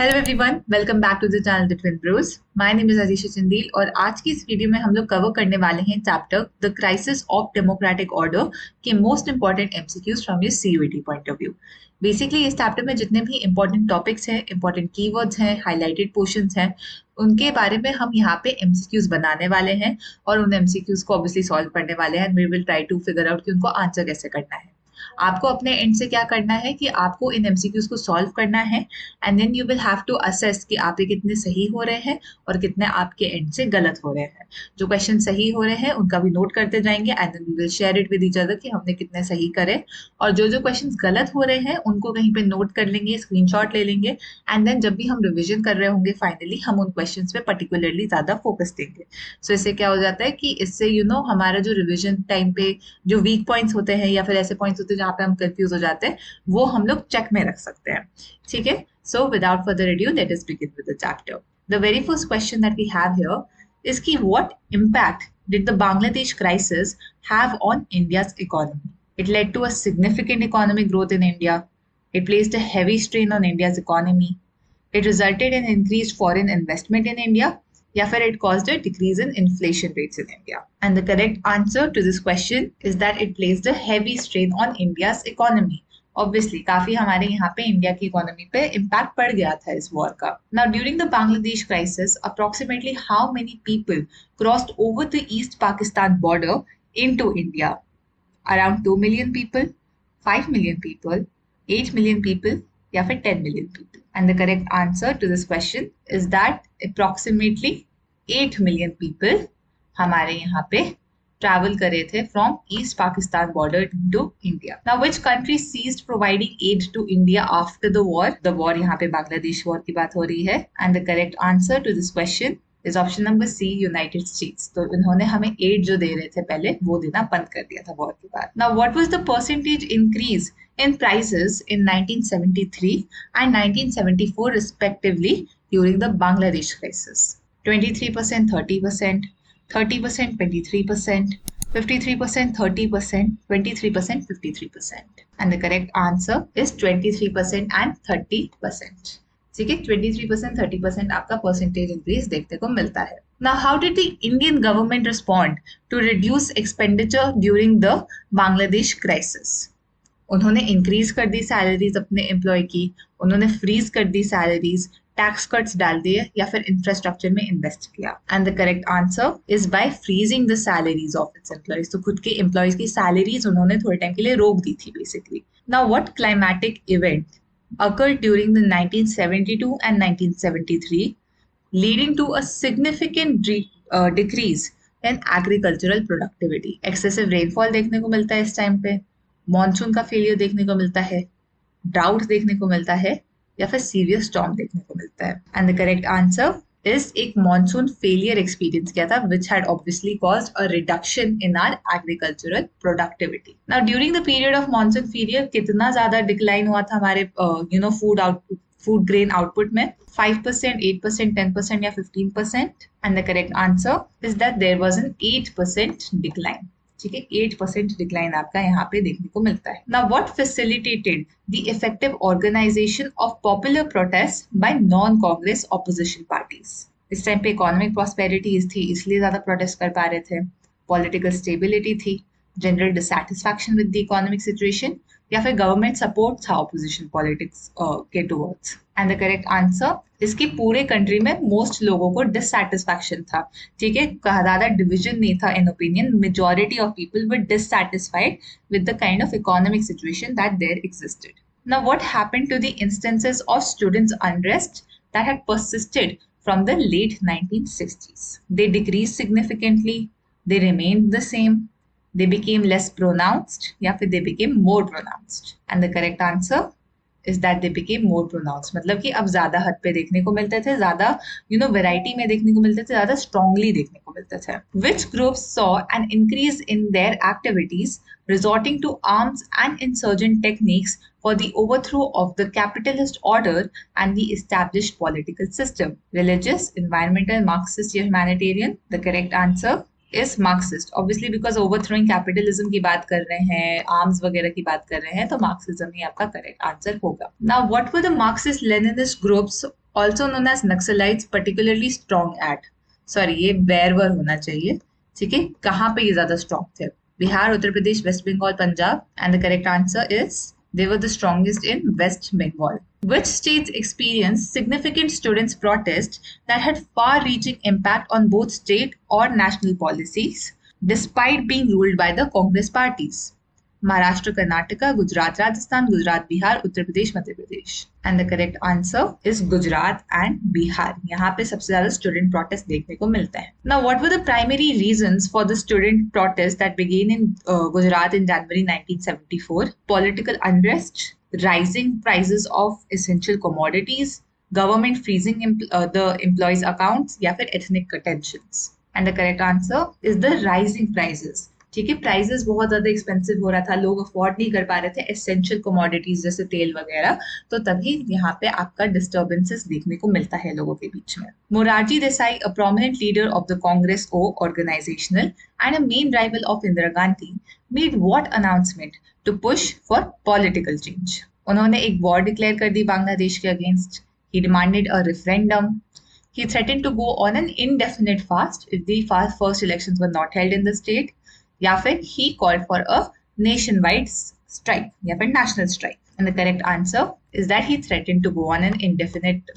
Hello everyone, welcome back to the channel the twin bros. My name is Ajisha Chandel और आज की इस video में हम लोग कवर करने वाले हैं chapter the crisis of democratic order के most important MCQs from your CUET point of view. Basically इस चैप्टर में जितने भी इंपॉर्टेंट टॉपिक्स हैं, इंपॉर्टेंट कीवर्ड्स हैं, हाईलाइटेड पोर्शंस हैं, उनके बारे में हम यहाँ पे एमसीक्यूज बनाने वाले हैं और उन एमसीक्यूज को ऑब्वियसली सॉल्व करने वाले हैं। We will try to figure out कि उनको आंसर कैसे करना है। आपको अपने एंड से क्या करना है कि आपको इन एमसीक्यूज को सॉल्व करना है and then you will have to assess कि आप ये कितने सही हो रहे हैं और कितने आपके एंड से गलत हो रहे हैं। जो क्वेश्चन सही हो रहे हैं उनका भी नोट करते जाएंगे and then we will share it with each other कि हमने कितने सही करे, और जो जो क्वेश्चन गलत हो रहे हैं उनको कहीं पे नोट कर लेंगे, स्क्रीनशॉट ले लेंगे एंड देन जब भी हम रिविजन कर रहे होंगे फाइनली हम उन क्वेश्चन पे पर्टिकुलरली ज्यादा फोकस देंगे। सो इससे क्या हो जाता है कि इससे हमारा जो रिविजन टाइम पे जो वीक पॉइंट्स होते हैं या फिर ऐसे पॉइंट्स होते हैं जहाँ पे हम कंफ्यूज हो जाते हैं वो हम लोग चेक में रख सकते हैं। ठीक है, so without further ado let us begin with the chapter. The very first question that we have here is ki what impact did the Bangladesh crisis have on India's economy? It led to a significant economic growth in India. It placed a heavy strain on India's economy. It resulted in increased foreign investment in India. या फिर it caused a decrease in inflation rates in India. And the correct answer to this question is that it placed a heavy strain on India's economy. Obviously, काफी हमारे यहाँ पे India की economy पे impact पड़ गया था इस वॉर का। Now, during the Bangladesh crisis, approximately how many people crossed over the East Pakistan border into India? Around 2 million people, 5 million people, 8 million people, या फिर 10 million people. And the correct answer to this question is that approximately 8 million people हमारे यहाँ पे travel करे थे from East Pakistan border to India. Now, which country ceased providing aid to India after the war? The war यहाँ पे Bangladesh war की बात हो रही है. And the correct answer to this question is option number C, United States. तो इन्होंने हमें aid जो दे रहे थे पहले वो देना बंद कर दिया था war के बाद. Now, what was the percentage increase in prices in 1973 and 1974 respectively during the Bangladesh crisis? 23%, 30%, 30%, 23%, 53%, 30%, 23%, 53%. And the correct answer is 23% and 30%. ठीक है, 23%, 30% आपका परसेंटेज इंक्रीज देखने को मिलता है। Now, how did the Indian government respond to reduce expenditure during the Bangladesh crisis? उन्होंने increase कर दी salaries अपने एम्प्लॉय की, उन्होंने फ्रीज कर दी सैलरीज, टैक्स कट्स डाल दिए या फिर इंफ्रास्ट्रक्चर में इन्वेस्ट किया। And the correct answer is by freezing the salaries of its employees. तो खुद के एम्प्लॉयज की सैलरीज उन्होंने थोड़े टाइम के लिए रोक दी थी basically. Now what climatic event occurred during the 1972 and 1973 leading to a significant decrease in agricultural productivity? excessive rainfall देखने को मिलता है इस टाइम पे, मॉनसून का फेलियर देखने को मिलता है, ड्राउट देखने को मिलता है या फिर सीवियर स्टॉर्म देखने को मिलता है। And the correct answer is एक मॉनसून फेलियर एक्सपीरियंस किया था which had obviously caused a reduction in our agricultural productivity. Now during the period of monsoon failure कितना ज्यादा डिक्लाइन हुआ था हमारे food output, food grain output में? 5%, 8%, 10% या 15%? And the correct answer is that there was an 8% decline. ठीक है, 8% decline आपका यहाँ पे देखने को मिलता है। Now, what facilitated the effective organization of popular protests by non-Congress opposition parties? इस टाइम पे इकोनॉमिक प्रॉस्पेरिटीज थी इसलिए ज्यादा प्रोटेस्ट कर पा रहे थे, पॉलिटिकल स्टेबिलिटी थी, general dissatisfaction with the economic situation या फिर गवर्नमेंट सपोर्ट था ऑपोजिशन पॉलिटिक्स के towards? And the correct answer, इसकी पूरे कंट्री में मोस्ट लोगों को डिससैटिस्फैक्शन था। ठीक है, ज्यादा डिवीजन नहीं था in opinion, majority of people were dissatisfied with the kind of economic situation that there existed. Now what happened to the instances of students unrest that had persisted from the late 1960s? They decreased significantly, they remained the same, they became less pronounced, या फिर they became more pronounced? And the correct answer is that they became more pronounced. मतलब कि अब ज्यादा हद पे देखने को मिलते थे, ज्यादा वैरायटी में देखने को मिलते थे, ज्यादा स्ट्रांगली देखने को मिलते थे। Which groups saw an increase in their activities resorting to arms and insurgent techniques for the overthrow of the capitalist order and the established political system? Religious, environmental, Marxist या humanitarian? The correct answer is Marxist. Obviously because overthrowing capitalism की बात कर रहे हैं, arms वगैरह की बात कर रहे हैं, तो Marxism ही आपका correct answer होगा। Now what were the Marxist Leninist groups also known as Naxalites particularly strong at, sorry ये वेयर होना चाहिए, ठीक है, कहाँ पे ये ज्यादा स्ट्रॉन्ग थे? Bihar, Uttar Pradesh, West Bengal, Punjab, and the correct answer is they were the strongest in West Bengal. Which states experienced significant students' protests that had far-reaching impact on both state or national policies, despite being ruled by the Congress parties? Maharashtra, Karnataka, Gujarat, Rajasthan, Gujarat, Bihar, Uttar Pradesh, Madhya Pradesh. And the correct answer is Gujarat and Bihar. यहाँ पे सबसे ज्यादा student protest देखने को मिलता है. Now what were the primary reasons for the student protest that began in Gujarat in January 1974? Political unrest, rising prices of essential commodities, government freezing the employees' accounts, या फिर ethnic tensions. And the correct answer is the rising prices. ठीक है, prices बहुत ज्यादा expensive हो रहा था, लोग अफोर्ड नहीं कर पा रहे थे एसेंशियल कमोडिटीज जैसे तेल वगैरह, तो तभी यहाँ पे आपका डिस्टर्बेंसेस देखने को मिलता है लोगों के बीच में. Morarji Desai, a prominent leader of the Congress O organisational and a main rival of Indira Gandhi, made what announcement to push for political change? उन्होंने एक वॉर डिक्लेयर कर दी बांग्लादेश के against. He demanded a referendum. He threatened to go on an indefinite fast if the first elections were not held in the state. या फिर he called for a nationwide strike या फिर national strike. And the correct answer is that he threatened to go on an indefinite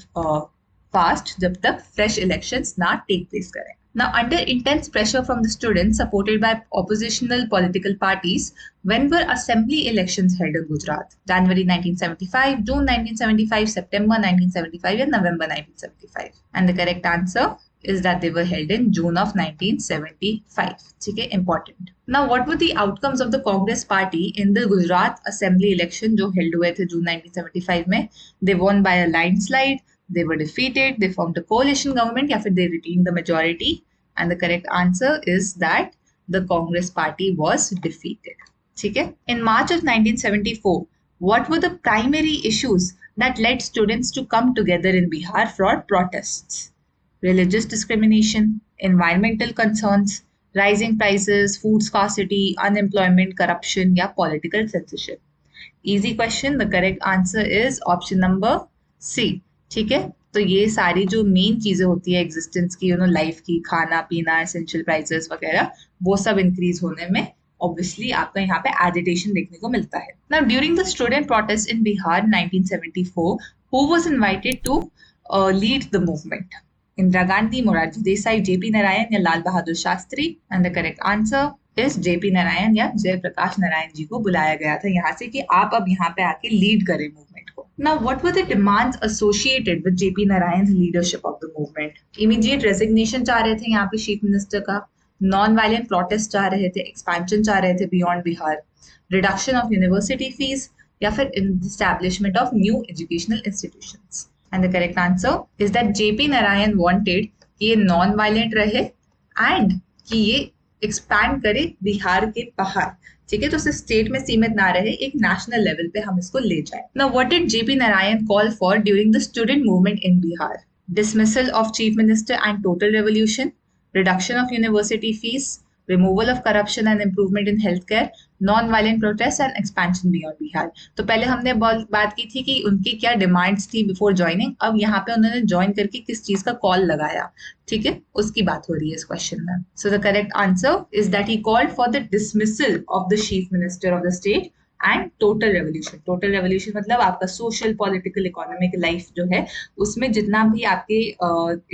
fast जब तक fresh elections ना take place करें. Now, under intense pressure from the students supported by oppositional political parties, when were assembly elections held in Gujarat? January 1975, June 1975, September 1975, and November 1975. And the correct answer is that they were held in June of 1975. Okay, important. Now, what were the outcomes of the Congress party in the Gujarat Assembly election जो held हुए थे June 1975 में? They won by a landslide. They were defeated. They formed a coalition government या फिर they retained the majority. And the correct answer is that the Congress party was defeated. ठीक है? In March of 1974, what were the primary issues that led students to come together in Bihar for protests? Religious discrimination, environmental concerns, rising prices, food scarcity, unemployment, corruption, या political censorship. Easy question. The correct answer is option number C. ठीक है, तो ये सारी जो main चीजें होती है एग्जिस्टेंस की, लाइफ की, खाना पीना, एसेंशियल प्राइसेस वगैरह, वो सब इंक्रीज होने में ऑब्वियसली आपका यहाँ पे एजिटेशन देखने को मिलता है. Now during the student protest in Bihar 1974, who was invited to lead the movement? Indira Gandhi, Morarji Desai, JP Narayan या Lal Bahadur Shastri? And the correct answer is JP Narayan या जयप्रकाश नारायण जी को बुलाया गया था यहाँ से कि आप अब यहाँ पे आके लीड करें मूवमेंट को. Now, what were the demands associated with JP Narayan's leadership of the movement? Immediate resignation चाह रहे थे यहाँ पे चीफ मिनिस्टर का, नॉन वायलेंट प्रोटेस्ट चाह रहे थे, एक्सपेंशन चाह रहे थे beyond Bihar, reduction of university fees, या फिर establishment of new educational institutions. And the correct answer is that JP Narayan wanted कि ये नॉन वायलेंट रहे एंड कि ये एक्सपैंड करे बिहार के बाहर. ठीक है, तो सिर्फ स्टेट में सीमित ना रहे, एक नेशनल लेवल पे हम इसको ले जाए. Now what did JP Narayan call for during the student movement in Bihar? Dismissal of chief minister and total revolution, reduction of university fees, removal of corruption and improvement in health care, non violent protest and expansion beyond Bihar. तो पहले हमने बात की थी कि उनकी क्या demands थी बिफोर ज्वाइनिंग, अब यहाँ पे उन्होंने ज्वाइन करके किस चीज का कॉल लगाया, ठीक है, उसकी बात हो रही है इस क्वेश्चन में. So the correct answer is that he called for the dismissal of the chief minister of the state and total revolution. Total revolution मतलब आपका सोशल, पॉलिटिकल, इकोनॉमिक लाइफ जो है उसमें जितना भी आपके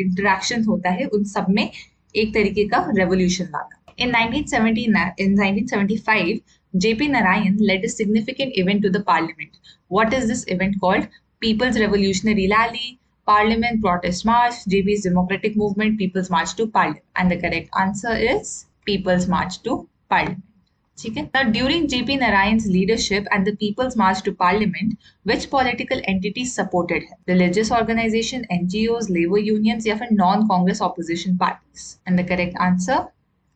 इंटरेक्शन होता है उन सब में एक तरीके का रेवोल्यूशन लाना. In 1975, JP Narayan led a significant event to the parliament. What is this event called? People's Revolutionary Rally, Parliament Protest March, JP's Democratic Movement, People's March to Parliament. And the correct answer is People's March to Parliament. Okay? Now, during JP Narayan's leadership and the People's March to Parliament, which political entities supported him? Religious organization, NGOs, labor unions, या फिर non-Congress opposition parties? And the correct answer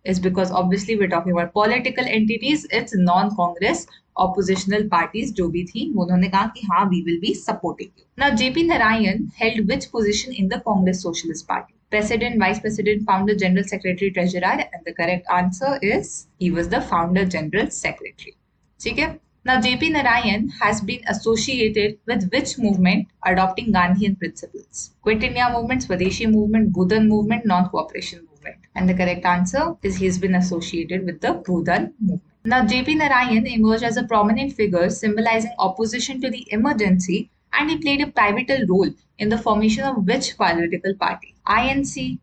is because obviously we're talking about political entities, it's non-Congress oppositional parties जो भी थी, उन्होंने कहा कि हाँ we will be supporting you. Now JP Narayan held which position in the Congress Socialist Party? President, Vice President, Founder, General Secretary, Treasurer, and the correct answer is he was the Founder General Secretary. ठीक है. Now, J.P. Narayan has been associated with which movement adopting Gandhian principles? Quit India movement, Swadeshi movement, Bhudan movement, non-cooperation movement. And the correct answer is he's been associated with the Bhudan movement. Now, J.P. Narayan emerged as a prominent figure symbolizing opposition to the emergency, and he played a pivotal role in the formation of which political party? INC,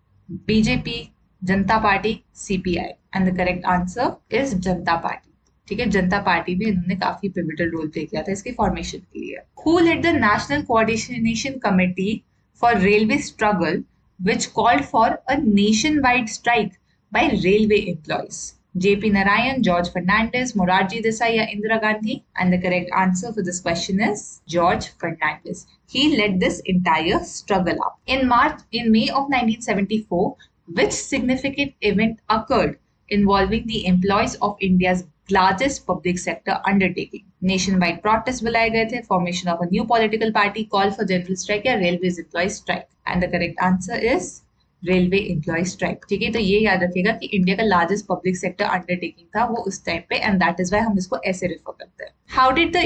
BJP, Janata Party, CPI. And the correct answer is Janata Party. ठीक है, जनता party में इन्होंने काफी pivotal role play किया था इसके formation के लिए. Who led the National Coordination Committee for Railway Struggle, which called for a nationwide strike by railway employees? J.P. Narayan, George Fernandez, Morarji Desai, या Indira Gandhi? And the correct answer for this question is George Fernandez. He led this entire struggle up. In May of 1974, which significant event occurred involving the employees of India's largest public sector undertaking? Nationwide protests बुलाए गए थे, formation of a new political party, call for general strike या railways employee strike? And the correct answer is railway employee strike. ठीक है, तो ये याद रखिएगा कि इंडिया का largest public sector undertaking था वो उस टाइम पे, and that is why हम इसको ऐसे रेफर करते हैं. How did the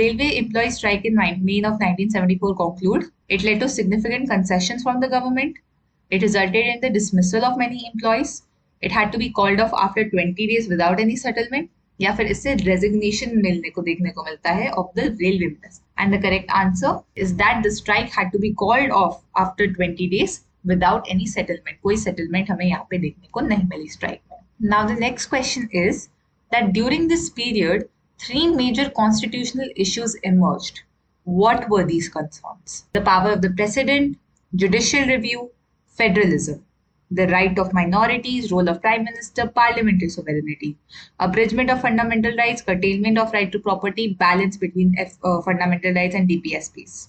railway employee strike in May of 1974 conclude? It led to significant concessions from the government. It resulted in the dismissal of many employees. It had to be called off after 20 days without any settlement, या फिर इससे resignation मिलने को देखने को मिलता है of the railway minister. And the correct answer is that the strike had to be called off after 20 days without any settlement. कोई settlement हमें यहाँ पे देखने को नहीं मिली strike में. Now the next question is that during this period, three major constitutional issues emerged. What were these concerns? The power of the president, judicial review, federalism. The right of minorities, role of prime minister, parliamentary sovereignty, abridgment of fundamental rights, curtailment of right to property, balance between fundamental rights and DPSPs,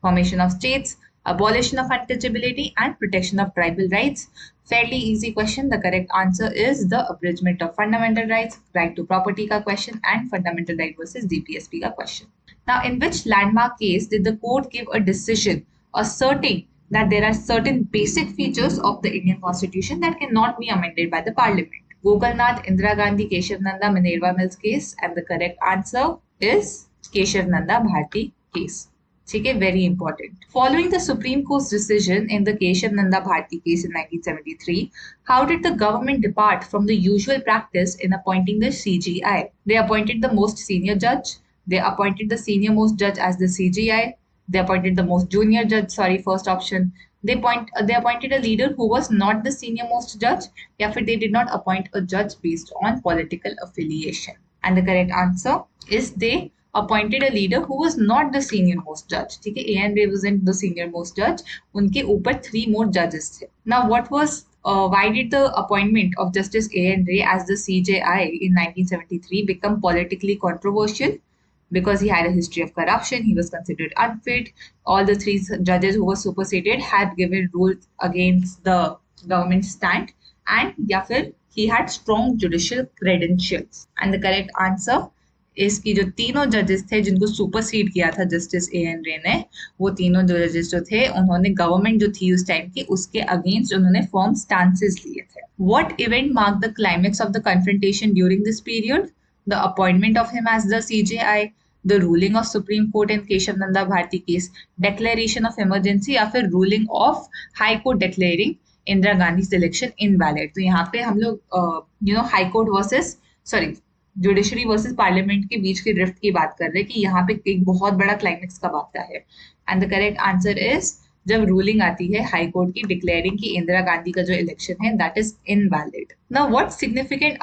formation of states, abolition of untouchability, and protection of tribal rights. Fairly easy question. The correct answer is the abridgment of fundamental rights, right to property ka question, and fundamental right versus DPSP ka question. Now, in which landmark case did the court give a decision asserting that there are certain basic features of the Indian Constitution that cannot be amended by the Parliament? Gokalnath, Indira Gandhi, Keshav Nanda, Minerva Mills case, and the correct answer is Keshav Nanda Bharti case. ठीक है, very important. Following the Supreme Court's decision in the Keshav Nanda Bharti case in 1973, how did the government depart from the usual practice in appointing the CGI? They appointed the most senior judge. They appointed the senior most judge as the CGI. They appointed the most junior judge, first option. They appointed a leader who was not the senior most judge, या फिर they did not appoint a judge based on political affiliation. And the correct answer is they appointed a leader who was not the senior most judge. ठीक है, A.N. Ray wasn't the senior most judge. उनके ऊपर 3 more judges थे. Now, why did the appointment of Justice A.N. Ray as the CJI in 1973 become politically controversial? Because he had a history of corruption, he was considered unfit. All the 3 judges who were superseded had given rules against the government stand, and या फिर he had strong judicial credentials. And the correct answer is कि जो तीनों जजेस थे जिनको supersede किया था जस्टिस A.N. रे ने, वो तीनों जजेस जो थे उन्होंने गवर्नमेंट जो थी उस टाइम की उसके अगेंस्ट उन्होंने फर्म स्टांसेस लिए थे. What event marked the climax of the confrontation during this period? The appointment of him as the CJI, the ruling of Supreme Court in Keshav Nanda Bharti case, declaration of emergency, या फिर ruling of High Court declaring Indira Gandhi's election invalid. तो यहाँ पे हम लोग High Court versus judiciary versus parliament के बीच के drift की बात कर रहे हैं कि यहाँ पे एक बहुत बड़ा क्लाइमेक्स कब आता है. And the correct answer is जब रूलिंग आती है हाई कोर्ट की डिक्लेयरिंग कि इंदिरा गांधी का जो इलेक्शन है that is invalid. Now what significant event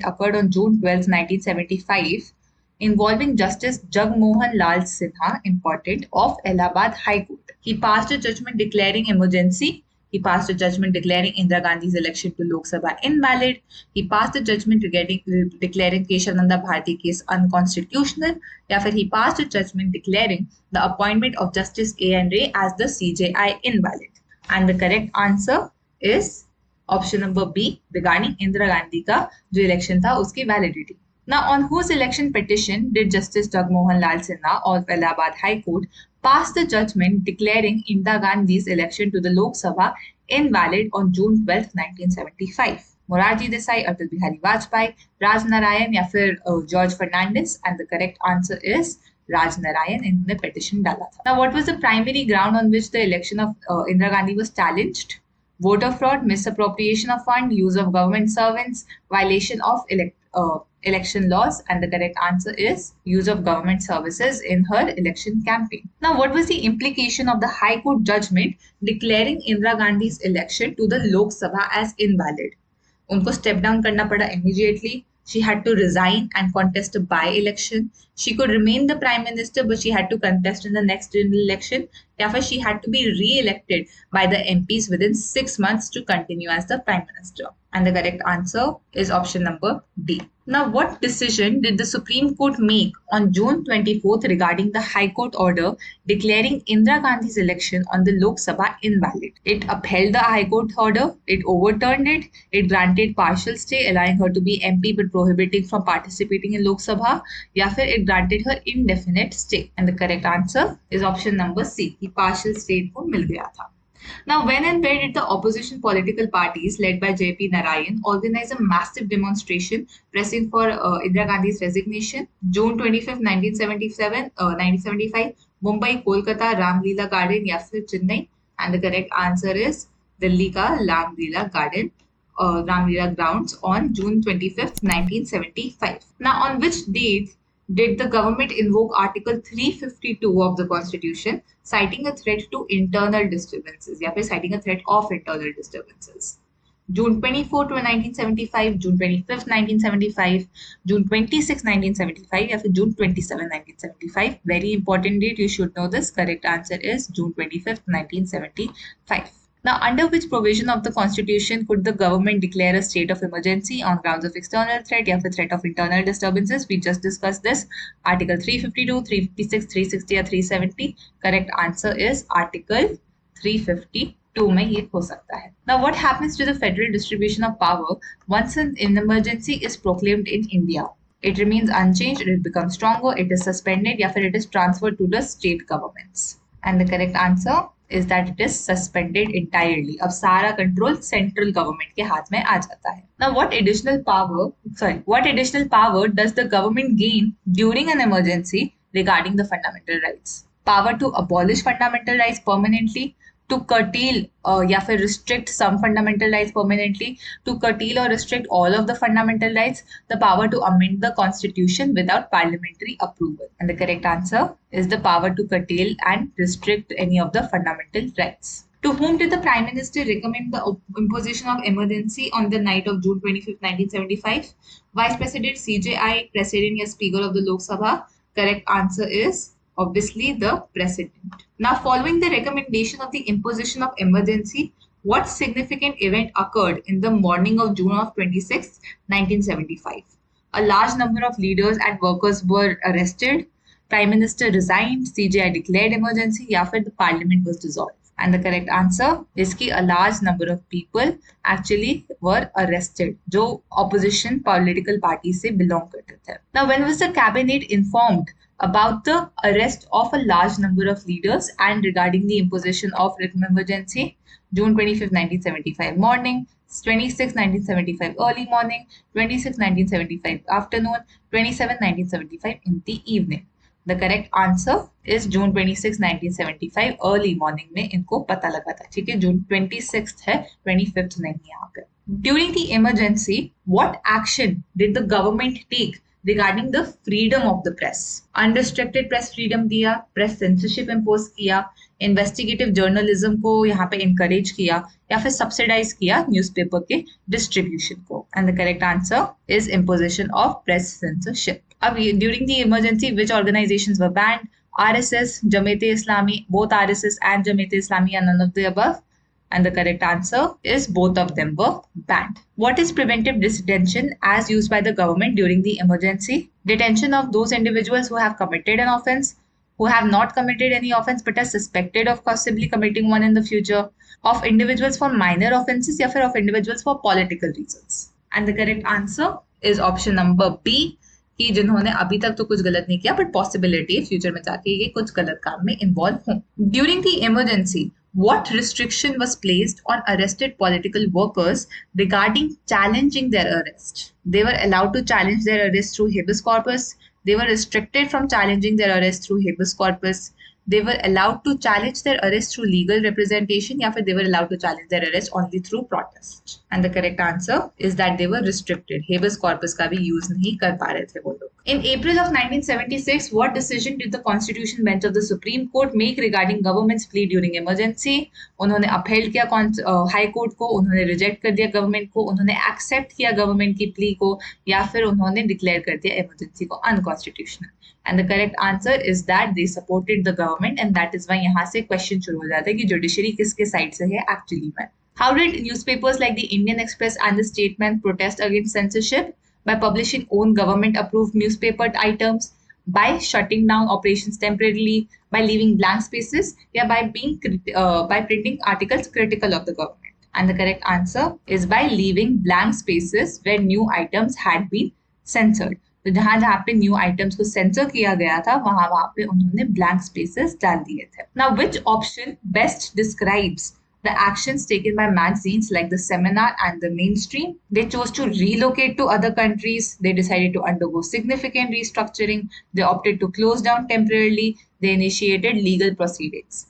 occurred on June 12, 1975 involving Justice Jagmohan Lal Sinha, important, of Allahabad High Court. He passed a judgment declaring emergency. He passed a judgment declaring Indira Gandhi's election to Lok Sabha invalid. He passed a judgment declaring Keshav Nanda Bharti case unconstitutional. या फिर he passed a judgment declaring the appointment of Justice A.N. Ray as the CJI invalid. And the correct answer is option number B, regarding Indira Gandhi का जो election था उसकी validity. Now, on whose election petition did Justice Jagmohan Lal Sinha of Allahabad High Court pass the judgment declaring Indira Gandhi's election to the Lok Sabha invalid on June 12, 1975? Morarji Desai, Atal Bihari Vajpayee, राज नारायण या फिर George Fernandes? And the correct answer is Raj Narayan. इन्होंने petition डाला था. Now, what was the primary ground on which the election of Indira Gandhi was challenged? Voter fraud, misappropriation of fund, use of government servants, violation of election laws, and the correct answer is use of government services in her election campaign. Now, what was the implication of the High Court judgment declaring Indira Gandhi's election to the Lok Sabha as invalid? उनको step down करना पड़ा immediately. She had to resign and contest a by-election. She could remain the prime minister, but she had to contest in the next general election. या फिर she had to be re-elected by the MPs within 6 months to continue as the prime minister. And the correct answer is option number D. Now, what decision did the Supreme Court make on June 24th regarding the High Court order declaring Indira Gandhi's election on the Lok Sabha invalid? It upheld the High Court order, it overturned it, it granted partial stay allowing her to be MP but prohibiting from participating in Lok Sabha, या फिर it granted her indefinite stay. And the correct answer is option number C, कि partial stay को मिल गया था. Now, when and where did the opposition political parties led by J.P. Narayan organize a massive demonstration pressing for Indira Gandhi's resignation? June 25th, 1975, Mumbai, Kolkata, Ramlila Garden या फिर Chennai? And the correct answer is Delhi का Ramlila Garden, Ramlila grounds on June 25th, 1975. Now, on which date did the government invoke Article 352 of the Constitution, citing a threat to internal disturbances, या फिर citing a threat of internal disturbances? June 24 to 1975, June 25th, 1975, June 26, 1975, या फिर June 27, 1975. Very important date, you should know this. Correct answer is June 25th, 1975. Now, under which provision of the Constitution could the government declare a state of emergency on grounds of external threat या फिर threat of internal disturbances? We just discussed this. Article 352, 356, 360 या 370. Correct answer is Article 352 में ये हो सकता है. Now, what happens to the federal distribution of power once an emergency is proclaimed in India? It remains unchanged, it becomes stronger, it is suspended या फिर it is transferred to the state governments. And the correct answer is that it is suspended entirely. अब सारा control central government के हाथ में आ जाता है. Now, what additional power does the government gain during an emergency regarding the fundamental rights? Power to abolish fundamental rights permanently, to curtail या फिर restrict some fundamental rights permanently, to curtail or restrict all of the fundamental rights, the power to amend the constitution without parliamentary approval. And the correct answer is the power to curtail and restrict any of the fundamental rights. To whom did the Prime Minister recommend the imposition of emergency on the night of June 25th, 1975? Vice President, CJI, President या Speaker of the Lok Sabha? Correct answer is obviously the President. Now, following the recommendation of the imposition of emergency, what significant event occurred in the morning of June of 26, 1975? A large number of leaders and workers were arrested, Prime Minister resigned, CJI declared emergency, या फिर the Parliament was dissolved. And the correct answer is कि a large number of people actually were arrested, जो opposition political party से belong करते थे. Now, when was the cabinet informed about the arrest of a large number of leaders and regarding the imposition of emergency? June 25th, 1975 morning, 26, 1975 early morning, 26, 1975 afternoon, 27, 1975 in the evening. The correct answer is June 26, 1975 early morning में इनको पता लगा था. ठीक है, June 26th है, 25th नहीं यहाँ पे. During the emergency, what action did the government take regarding the freedom of the press? Unrestricted press freedom दिया, press censorship impose किया, investigative journalism को यहाँ पे encourage किया, या फिर subsidize किया newspaper के distribution को. And the correct answer is imposition of press censorship. अब during the emergency, which organizations were banned? RSS, Jamaat-e-Islami, both RSS and Jamaat-e-Islami are none of the above. And the correct answer is both of them were banned. What is preventive detention as used by the government during the emergency? Detention of those individuals who have committed an offense, who have not committed any offense but are suspected of possibly committing one in the future, of individuals for minor offenses या फिर of individuals for political reasons. And the correct answer is option number B, कि जिन्होंने अभी तक तो कुछ गलत नहीं किया बट पॉसिबिलिटी है फ्यूचर में जाके ये कुछ गलत काम में इन्वॉल्व हों. During the emergency, What restriction was placed on arrested political workers regarding challenging their arrest? They were allowed to challenge their arrest through habeas corpus. They were restricted from challenging their arrest through habeas corpus. They were allowed to challenge their arrest through legal representation, या फिर they were allowed to challenge their arrest only through protest. And the correct answer is that they were restricted. Habeas corpus का भी use नहीं कर पा रहे थे वो लोग. In April of 1976, what decision did the Constitution Bench of the Supreme Court make regarding government's plea during emergency? उन्होंने अपहेल्ड किया हाई कोर्ट को, उन्होंने रिजेक्ट कर दिया गवर्नमेंट को, उन्होंने एक्सेप्ट किया गवर्नमेंट की प्ली को, या फिर उन्होंने डिक्लेयर कर दिया इमरजेंसी को unconstitutional. And the correct answer is that they supported the government, and that is why यहाँ से क्वेश्चन शुरू हो जाता है कि जुडिशरी किसके साइड से है एक्चुअली में. How did newspapers like the Indian Express and the Statesman protest against censorship? By publishing own government-approved newspaper items, by shutting down operations temporarily, by leaving blank spaces, yeah, by printing articles critical of the government. And the correct answer is by leaving blank spaces where new items had been censored. तो जहां जहां पे new items को sensor किया गया था वहां पे उन्होंने ब्लैंक स्पेसेस डाल दिए थे. Now which option best describes the actions taken by magazines like the Seminar and the Mainstream? They chose to relocate to other countries. They decided to undergo significant restructuring. They opted to close down temporarily. They initiated legal proceedings.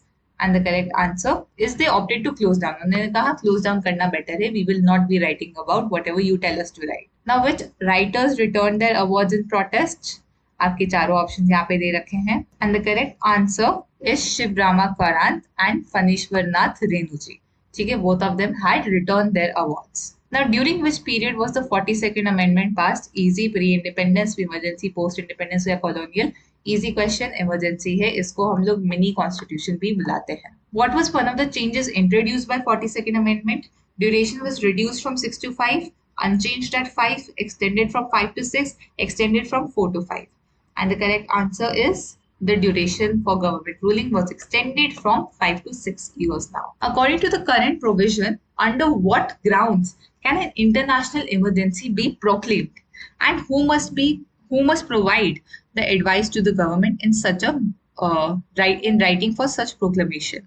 And the correct answer is they opted to close down. उन्होंने कहा close down करना better है. We will not be writing about whatever you tell us to write. Now, which writers returned their awards in protest? आपके चारों option यहाँ पे दे रखे हैं. And the correct answer is Shivarama Karanth and Phanishwar Nath Renu ji. ठीक है, both of them had return their awards. Now, during which period was the 42nd Amendment passed? Easy, pre-independence, emergency, post-independence या colonial? Easy question, emergency है. इसको हम लोग मिनी कॉन्स्टिट्यूशन भी बुलाते हैं. What was one of the changes introduced by 42nd Amendment? Duration was reduced from 6 to 5, unchanged at 5, extended from 5 to 6, extended from 4 to 5. And the correct answer is the duration for government ruling was extended from 5 to 6 years now. According to the current provision, under what grounds can an international emergency be proclaimed? And who must provide the advice to the government in such a in writing for such proclamation?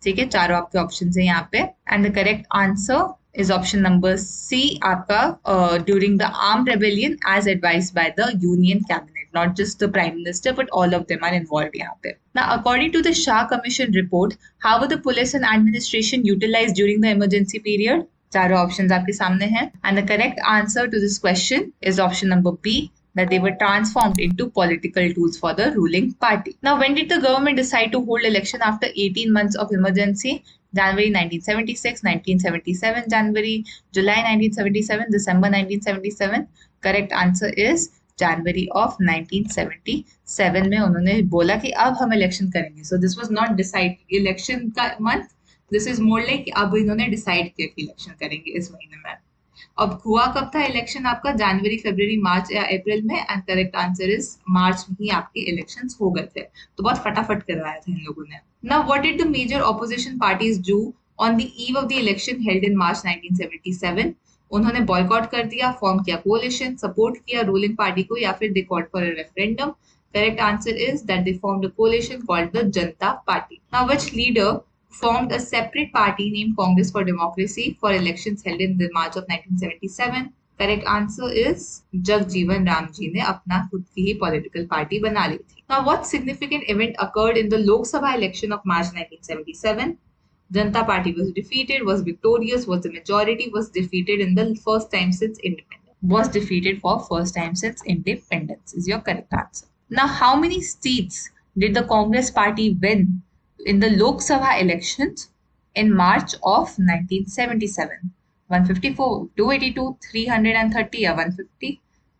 ठीक है, चारों आपके option है यहाँ पे. And the correct answer is option number C, आपका during the armed rebellion as advised by the Union Cabinet, not just the Prime Minister, but all of them are involved यहाँ पे. Now, according to the Shah Commission report, how were the police and administration utilized during the emergency period? चारों options आपके सामने हैं. And the correct answer to this question is option number B, that they were transformed into political tools for the ruling party. Now, when did the government decide to hold election after 18 months of emergency? January 1976, 1977 January, July 1977, December 1977. Correct answer is January of 1977 में उन्होंने बोला कि अब हम election करेंगे. So this was not decide election का month. This is more like अब इन्होंने decide किया कि इलेक्शन करेंगे इस महीने में. अब हुआ कब था इलेक्शन आपका? जनवरी, फरवरी, मार्च या अप्रैल में. एंड करेक्ट आंसर इज मार्च में ही आपके इलेक्शंस हो गए थे. तो बहुत फटाफट करवाया था इन लोगों ने. Now what did the major opposition parties do on the eve of the election held in March 1977? उन्होंने बॉयकॉट कर दिया, फॉर्म किया कोalition, सपोर्ट किया रूलिंग पार्टी को, या फिर they called for a referendum. Correct answer is that they formed a coalition called the Janata party. Now which leader formed a separate party named Congress for Democracy for elections held in the March of 1977? Correct answer is Jagjeevan Ram ji ने अपना खुद की ही political party बना ली थी. Now, what significant event occurred in the Lok Sabha election of March 1977? Janata Party was defeated, was victorious, was the majority, was defeated in the first time since independence. Was defeated for first time since independence is your correct answer. Now, how many seats did the Congress party win in the Lok Sabha elections in March of 1977? 154, 282, 330 or 150?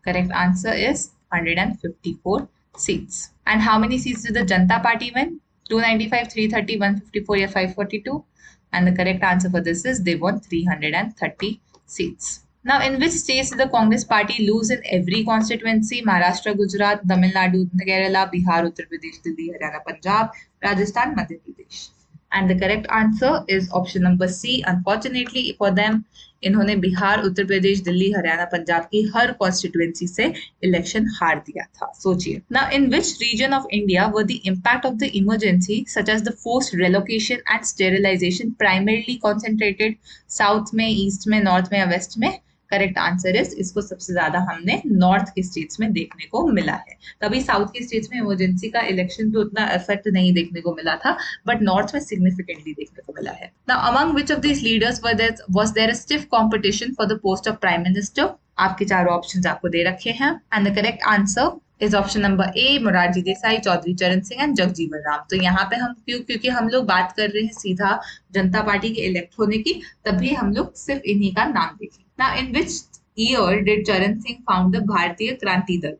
Correct answer is 154 seats. And how many seats did the Janata Party win? 295, 330, 154 or 542? And the correct answer for this is they won 330 seats. Now, in which states did the Congress party lose in every constituency? Maharashtra, Gujarat, Tamil Nadu, Kerala, Bihar, Uttar Pradesh, Delhi, Haryana, Punjab, Rajasthan, Madhya Pradesh. And the correct answer is option number C. Unfortunately for them, इन्होंने बिहार, उत्तर प्रदेश, दिल्ली, हरियाणा, पंजाब की हर constituency से election हार दिया था. सोचिए. Now in which region of India were the impact of the emergency such as the forced relocation and sterilisation primarily concentrated? South में, east में, north में या वेस्ट में? करेक्ट आंसर इज, इसको सबसे ज्यादा हमने नॉर्थ के स्टेट्स में देखने को मिला है. तभी साउथ के स्टेट्स में इमरजेंसी का इलेक्शन पे उतना इफेक्ट नहीं देखने को मिला था, बट नॉर्थ में सिग्निफिकेंटली देखने को मिला है. Now among which of these leaders was there a stiff competition for the post of prime minister? आपके चारों ऑप्शंस आपको दे रखे हैं and the correct answer is option number A, Morarji Desai, Chaudhary Charan Singh and Jagjivan Ram. तो यहाँ पे हम क्योंकि हम लोग बात कर रहे हैं सीधा जनता पार्टी के इलेक्ट होने की, तभी हम लोग सिर्फ इन्हीं का नाम देखें. Now, in which year did Charan Singh found the Bharatiya Kranti Dal?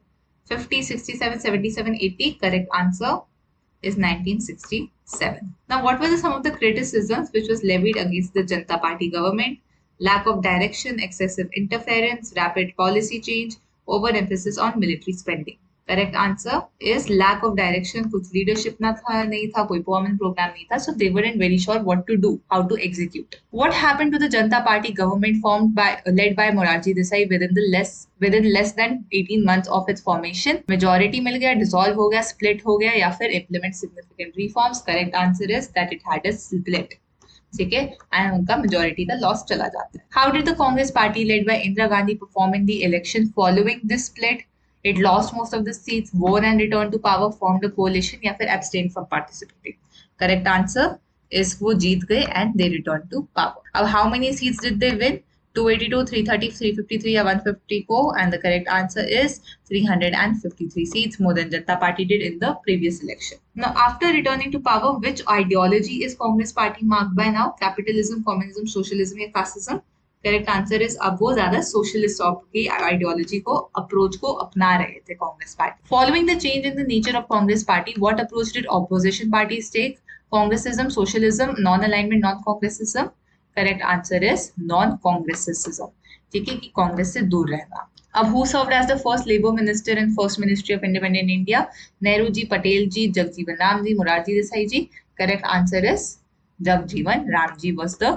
50, 67, 77, 80? Correct answer is 1967. Now, what were some of the criticisms which was levied against the Janata Party government? Lack of direction, excessive interference, rapid policy change, overemphasis on military spending. Correct answer is lack of direction. कुछ leadership नहीं था, कोई permanent program नहीं था, so they weren't very sure what to do, how to execute. What happened to the Janata Party government led by Morarji Desai within less than 18 months of its formation? Majority मिल गया, dissolve हो गया, split हो गया, या फिर implement significant reforms? Correct answer is that it had a split. ठीक है, and उनका मेजोरिटी का लॉस चला जाता है. How did the Congress party led by Indira Gandhi perform in the election following this split? It lost most of the seats, won and returned to power, formed a coalition, या फिर abstained from participating? Correct answer is वो जीत गए and they returned to power. अब how many seats did they win? 282, 330, 353 या 150 को? And the correct answer is 353 seats, more than Janata Party did in the previous election. Now, after returning to power, which ideology is Congress Party marked by now? Capitalism, communism, socialism या fascism? Correct answer is, अब वो ज्यादा socialist की ideology को approach को अपना रहे थे Congress party. Following the change in the nature of Congress party, what approach did opposition parties take? Congressism, socialism, non alignment, non Congressism? Correct answer is non Congressism. ठीक है, कि कांग्रेस से दूर रहना. अब who served as the first labour minister in first ministry of independent India? Nehru ji, Patel ji, Jagjivan Ram ji, Morarji Desai ji? Correct answer is Jagjivan Ram ji was the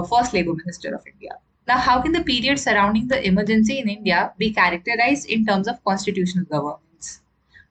first labor minister of India. Now, how can the period surrounding the emergency in India be characterized in terms of constitutional governance?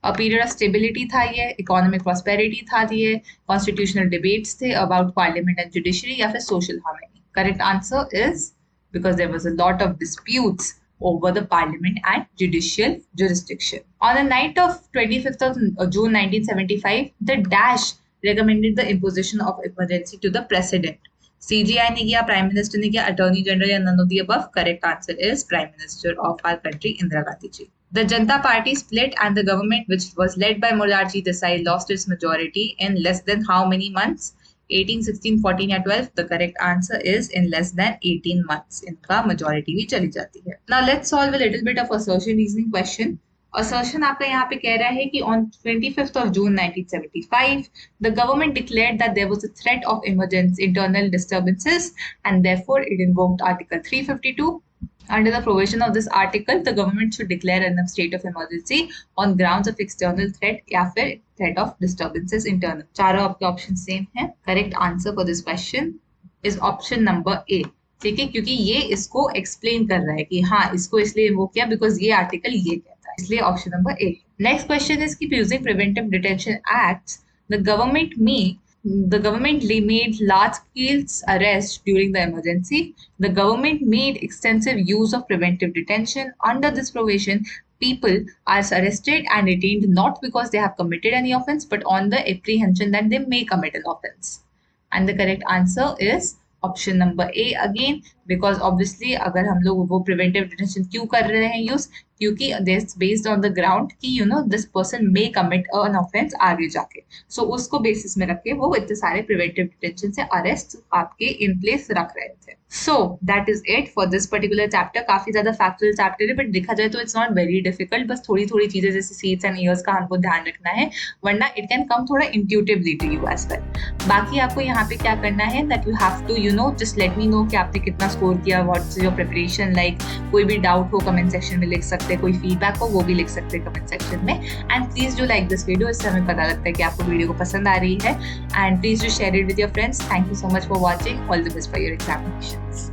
A period of stability था ये, economic prosperity था ये, constitutional debates थे about parliament and judiciary, या फिर social harmony? Correct answer is because there was a lot of disputes over the parliament and judicial jurisdiction. On the night of 25th of June 1975, the Dash recommended the imposition of emergency to the president. CGI ने किया, prime minister ने किया, attorney general या none of the above? Correct answer is prime minister of our country, Indira Gandhi ji. The Janata Party split and the government, which was led by Morarji Desai, lost its majority in less than how many months? 18, 16, 14 या 12? The correct answer is in less than 18 months. इनका majority भी चली जाती है. Now let's solve a little bit of assertion reasoning question. Assertion आपका यहाँ पे कह रहा है कि on 25th of June 1975, the government declared that there was a threat of emergency internal disturbances and therefore it invoked Article 352. Under the provision of this article, the government should declare a state of emergency on grounds of external threat या फिर threat of disturbances internal. चारों आपके option same हैं. Correct answer for this question is option number A. ठीक है, क्योंकि ये इसको एक्सप्लेन कर रहा है कि हाँ इसको इसलिए वो किया बिकॉज ये आर्टिकल ये कहता है, इसलिए option number A. Next question is keep using preventive detention acts the government made large scale arrests during the emergency. The government made extensive use of preventive detention. Under this provision, people are arrested and detained not because they have committed any offense but on the apprehension that they may commit an offense. And the correct answer is option number A again, because obviously अगर हम लोग वो preventive detention क्यों कर रहे हैं use, क्योंकि this based on the ground कि you know this person may commit an offence आगे जाके, सो उसको बेसिस में रख के वो इतने सारे प्रिवेंटिव डिटेंशन से अरेस्ट आपके इन प्लेस रख रहे थे. So that is it for this particular chapter. काफी ज्यादा फैक्चुअल चैप्टर है बट देखा जाए तो इट्स नॉट वेरी डिफिकल्ट. बस थोड़ी थोड़ी चीजें जैसे सीट्स एंड ईयर्स का हमको ध्यान रखना है, वरना इट कैन कम थोड़ा intuitively to you as well. बाकी आपको यहाँ पे क्या करना है that you have to you know just let me know कि आपने कितना स्कोर किया, व्हाट्स योर प्रिपरेशन लाइक. कोई भी डाउट हो कमेंट सेक्शन में लिख सकते सकते हैं, कोई फीडबैक हो वो भी लिख सकते हैं कमेंट सेक्शन में। And please do like this video, इससे हमें पता लगता है कि आपको वीडियो को पसंद आ रही है। And please do share it with your friends. Thank you so much for watching. All the best for your examinations.